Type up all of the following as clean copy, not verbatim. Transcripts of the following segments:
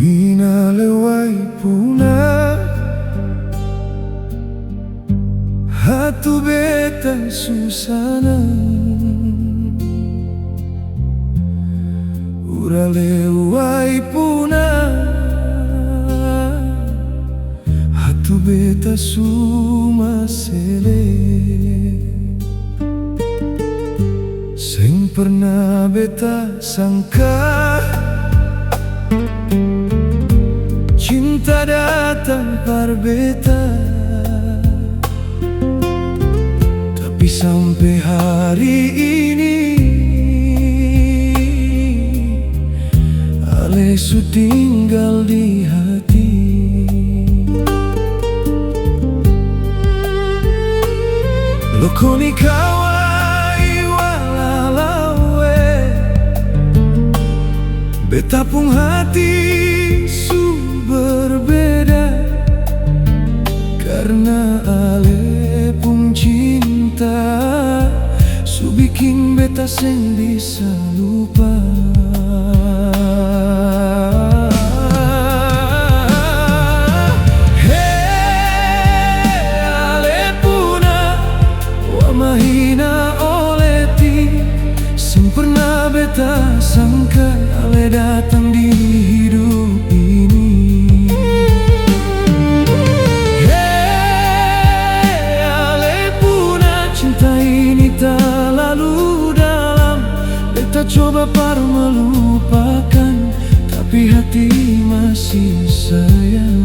Mina lewai puna hatu beta susana ura lewai puna hatu beta suma sele sing pernah beta sangka cinta datang par beta, tapi sampai hari ini ale su tinggal di hati. Lokoni kawai walalawe beta pung hati berbeda karena ale pun cinta su bikin beta seng bisa lupa. Hey, ale puna wa mahina oleti seng pernah beta sangka ale datang di hidup ini. Coba par melupakan, tapi hati masih sayang.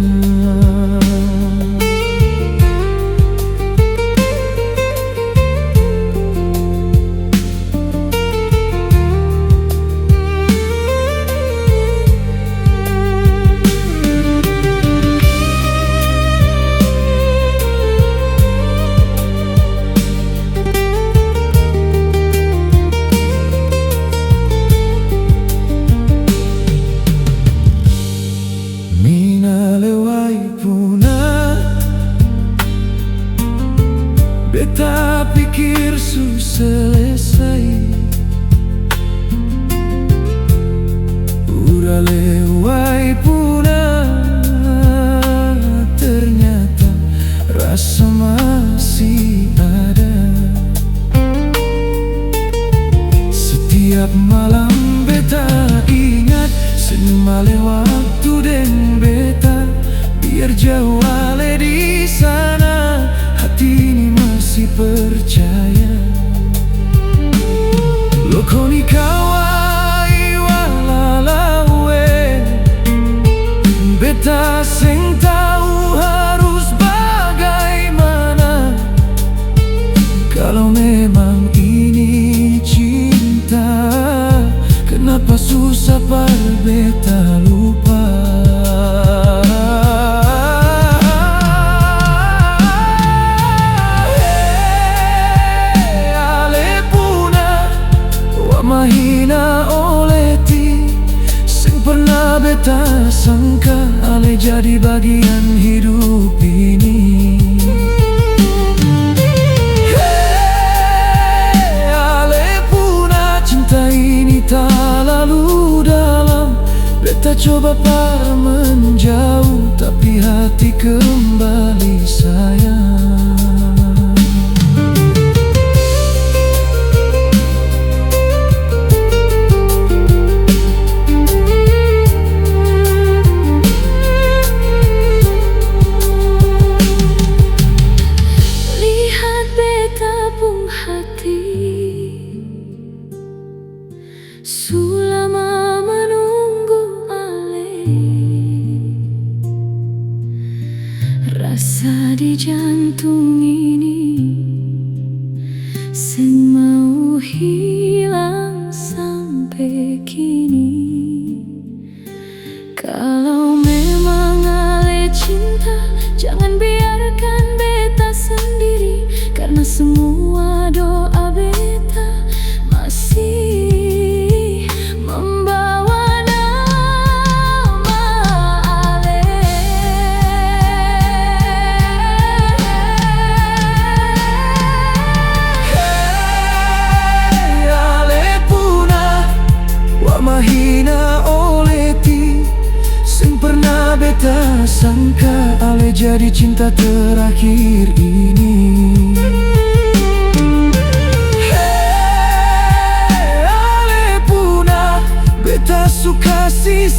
Beta pikir su selesai, ura lewai puna, ternyata rasa masih ada. Setiap malam beta ingat semale waktu deng beta, biar jauh ale di sana, hati ini masih percaya. Lokoni kawai walalawe beta seng tahu harus bagaimana. Kalau memang ini cinta, kenapa susah par beta lupa. Mahina oleti sing pernah beta sangka ale jadi bagian hidup ini. Hey, ale puna cinta ini tak lalu dalam, beta coba par menjauh, tapi hati kembali sayang. Sulama menunggu ale, rasa di jantung ini seng mau hilang sampai kini. Kalau memang ale cinta, jangan biarkan beta sendiri, karena semua doa beta masih tak sangka ale jadi cinta terakhir ini. Ale punah, beta suka si